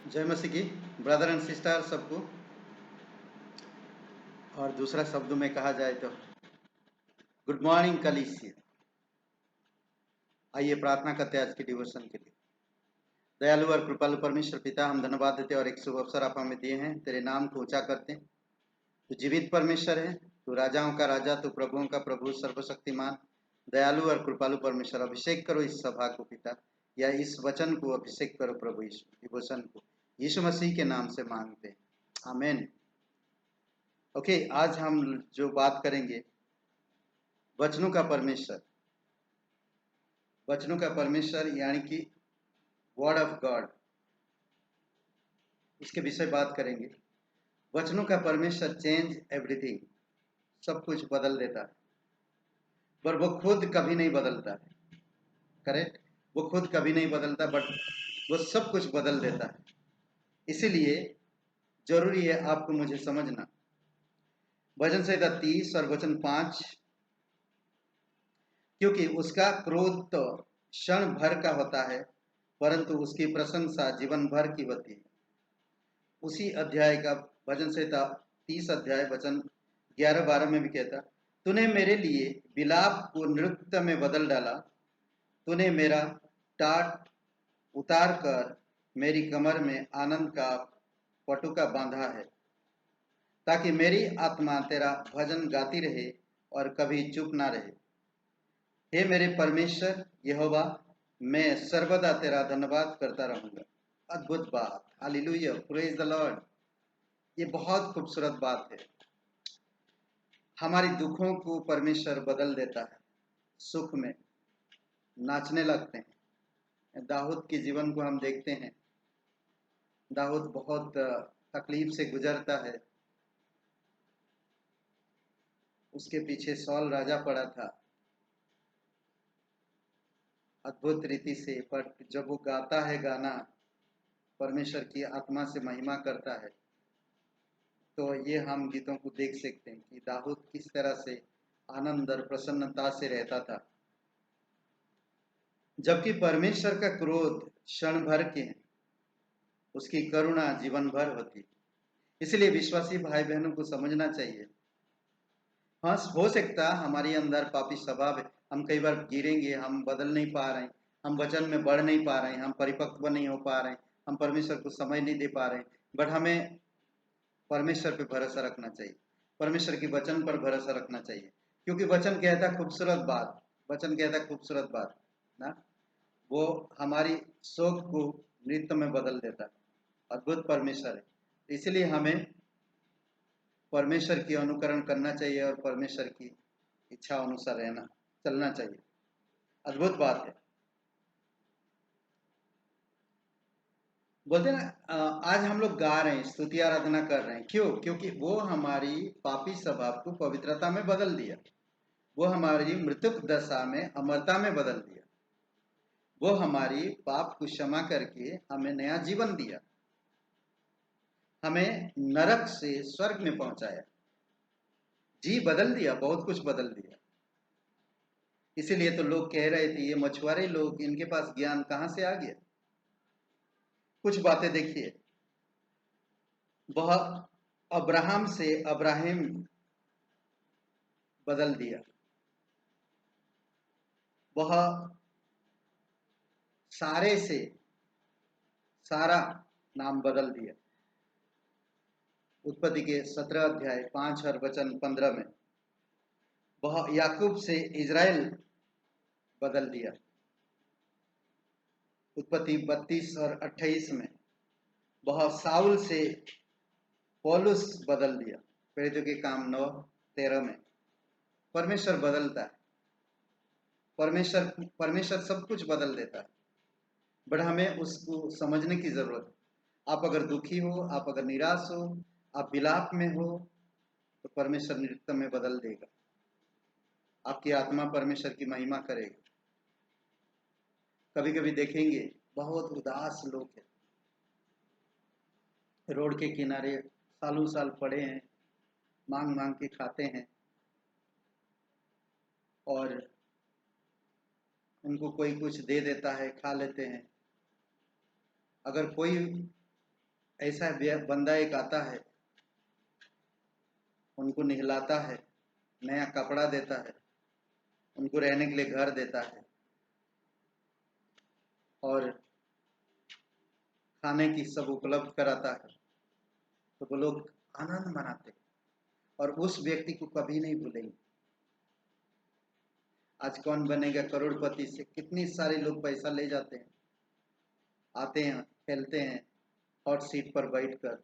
जय मसीह की brother and sister सबको। और दूसरा शब्द में कहा जाए तो गुड मॉर्निंग कलीसिया। आइए प्रार्थना करते हैं आज के डिवोशन के लिए। दयालु और कृपालु परमेश्वर पिता, हम धन्यवाद देते और एक शुभ अवसर आप हमें दिए हैं। तेरे नाम को ऊंचा करते हैं। तू जीवित परमेश्वर है, तू राजाओं का राजा, तू प्रभुओं का प्रभु, सर्वशक्तिमान दयालु और कृपालु परमेश्वर। अभिषेक करो इस सभा को पिता, या इस वचन को अभिषेक करो प्रभु, इस डिवोशन को यीशु मसीह के नाम से मांगते हैं, आमीन। ओके, आज हम जो बात करेंगे वचनों का परमेश्वर, वचनों का परमेश्वर यानी कि वर्ड ऑफ गॉड, इसके विषय बात करेंगे। वचनों का परमेश्वर चेंज एवरीथिंग, सब कुछ बदल देता है, पर वो खुद कभी नहीं बदलता है। करेक्ट, वो खुद कभी नहीं बदलता, बट वो सब कुछ बदल देता है। इसीलिए जरूरी है आपको मुझे समझना। वचन संहिता 30 और वचन 5, क्योंकि उसका क्रोध तो क्षण भर का होता है, परंतु उसकी प्रशंसा जीवन भर की होती है। उसी अध्याय का भजन संहिता 30 अध्याय वचन 11-12 में भी कहता, तूने मेरे लिए विलाप को नृत्य में बदल डाला, तूने मेरा टाट उतार कर मेरी कमर में आनंद का पटुका बांधा है, ताकि मेरी आत्मा तेरा भजन गाती रहे और कभी चुप ना रहे। हे मेरे परमेश्वर यहोवा, मैं सर्वदा तेरा धन्यवाद करता रहूंगा। अद्भुत बात, हालेलुया, प्रेज द लॉर्ड। ये बहुत खूबसूरत बात है। हमारी दुखों को परमेश्वर बदल देता है, सुख में नाचने लगते हैं। दाऊद के जीवन को हम देखते हैं। दाऊद बहुत तकलीफ से गुजरता है। उसके पीछे सौल राजा पड़ा था अद्भुत रीति से, पर जब वो गाता है गाना, परमेश्वर की आत्मा से महिमा करता है, तो ये हम गीतों को देख सकते हैं कि दाऊद किस तरह से आनंद और प्रसन्नता से रहता था। जबकि परमेश्वर का क्रोध क्षण भर के है, उसकी करुणा जीवन भर होती है। इसलिए विश्वासी भाई बहनों को समझना चाहिए। हाँ, हो सकता है हमारे अंदर पापी स्वभाव है, हम कई बार गिरेंगे, हम बदल नहीं पा रहे हैं, हम वचन में बढ़ नहीं पा रहे हैं, हम परिपक्व नहीं हो पा रहे हैं, हम परमेश्वर को समय नहीं दे पा रहे हैं। बट हमें परमेश्वर पे भरोसा रखना चाहिए, परमेश्वर के वचन पर भरोसा रखना चाहिए, क्योंकि वचन कहता है खूबसूरत बात, वचन कहता है खूबसूरत बात ना, वो हमारी शोक को नृत्य में बदल देता है। अद्भुत परमेश्वर है। इसलिए हमें परमेश्वर की अनुकरण करना चाहिए और परमेश्वर की इच्छा अनुसार रहना चलना चाहिए। अद्भुत बात है। बोलते हैं ना, आज हम लोग गा रहे हैं, स्तुति आराधना कर रहे हैं, क्यों? क्योंकि वो हमारी पापी स्वभाव को पवित्रता में बदल दिया, वो हमारी मृतक दशा में अमरता में बदल दिया, वो हमारी पाप को क्षमा करके हमें नया जीवन दिया, हमें नरक से स्वर्ग में पहुंचाया, जी बदल दिया, बहुत कुछ बदल दिया। इसीलिए तो लोग कह रहे थे ये मछुआरे लोग, इनके पास ज्ञान कहां से आ गया। कुछ बातें देखिए, वह अब्राहम से अब्राहिम बदल दिया, वह सारे से सारा नाम बदल दिया। उत्पत्ति के 17 अध्याय 5 और वचन 15 में वह याकूब से इज़राइल बदल दिया। उत्पत्ति 32 और 28 में वह साउल से पौलुस बदल दिया। प्रेरितों के काम 9-13 में परमेश्वर बदलता है, परमेश्वर परमेश्वर सब कुछ बदल देता है, बट हमें उसको समझने की जरूरत है। आप अगर दुखी हो, आप अगर निराश हो, आप विलाप में हो, तो परमेश्वर नृत्य में बदल देगा। आपकी आत्मा परमेश्वर की महिमा करेगी। कभी कभी देखेंगे बहुत उदास लोग हैं, रोड के किनारे सालों साल पड़े हैं, मांग मांग के खाते हैं, और उनको कोई कुछ दे देता है, खा लेते हैं। अगर कोई ऐसा बंदा एक आता है, उनको नहलाता है, नया कपड़ा देता है, उनको रहने के लिए घर देता है और खाने की सब उपलब्ध कराता है, तो वो लोग आनंद मनाते हैं और उस व्यक्ति को कभी नहीं भूलेंगे। आज कौन बनेगा करोड़पति से कितनी सारे लोग पैसा ले जाते हैं, आते हैं, खेलते हैं, हॉट सीट पर बैठकर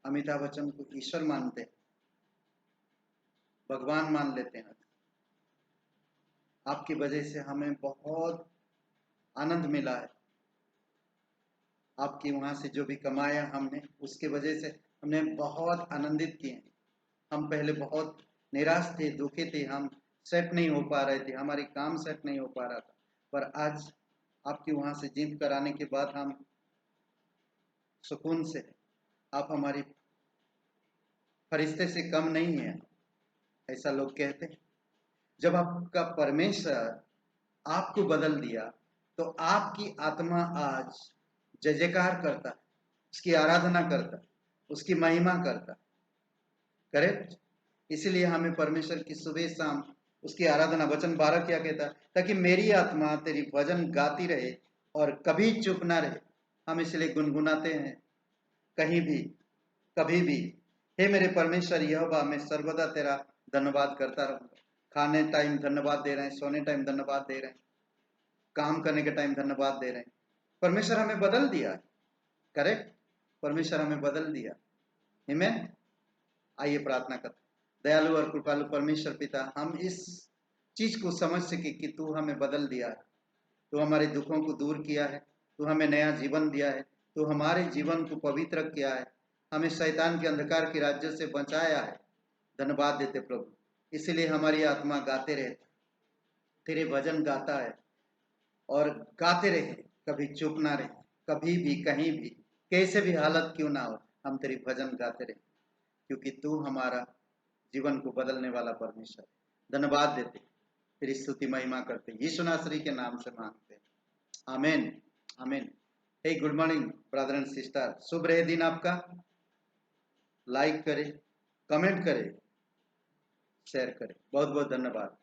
अमिताभ बच्चन को ईश्वर मानते हैं, भगवान मान लेते हैं। आपकी वजह से हमें बहुत आनंद मिला है। आपकी वहां से जो भी कमाया हमने, उसके वजह से हमने बहुत आनंदित किए। हम पहले बहुत निराश थे, दुखी थे, हम सेट नहीं हो पा रहे थे, हमारी काम सेट नहीं हो पा रहा था, पर आज आपकी वहां से जीत कर आने के बाद हम सुकून से, आप हमारी फरिश्ते से कम नहीं है, ऐसा लोग कहते हैं। जब आपका परमेश्वर आपको बदल दिया तो आपकी आत्मा आज जय जयकार करता है, उसकी आराधना करता है, उसकी महिमा करता है। करेक्ट? इसलिए हमें परमेश्वर की सुबह शाम उसकी आराधना, वचन 12 क्या कहता है, ताकि मेरी आत्मा तेरी भजन गाती रहे और कभी चुप ना रहे। हम इसलिए गुनगुनाते हैं कहीं भी, कभी भी, हे मेरे परमेश्वर यहोवा, मैं सर्वदा तेरा धन्यवाद करता रहूंगा। खाने टाइम धन्यवाद दे रहे हैं, सोने टाइम धन्यवाद दे रहे हैं, काम करने के टाइम धन्यवाद दे रहे हैं। परमेश्वर हमें बदल दिया। करेक्ट? परमेश्वर हमें बदल दिया। आमीन। आइए प्रार्थना करते। दयालु और कृपालु परमेश्वर पिता, हम इस चीज को समझ सके कि तू हमें बदल दिया है, तू हमारे दुखों को दूर किया है, तू हमें नया जीवन दिया है, तू हमारे जीवन को पवित्र किया है, हमें शैतान के अंधकार के राज्य से बचाया है। धन्यवाद देते प्रभु। इसीलिए हमारी आत्मा गाते रहती, तेरे भजन गाता है और गाते रहे, कभी चुप ना रहे, कभी भी, कहीं भी, कैसे भी हालत क्यों ना हो, हम तेरी भजन गाते रहे, क्योंकि तू हमारा जीवन को बदलने वाला परमेश्वर है। धन्यवाद देते, तेरी स्तुति महिमा करते, यीशु नासरी के नाम से मांगते। आमीन, आमीन। Hey good morning brother and sister, शुभ रहे दिन आपका। लाइक करें, कमेंट करें, शेयर करें। बहुत बहुत धन्यवाद।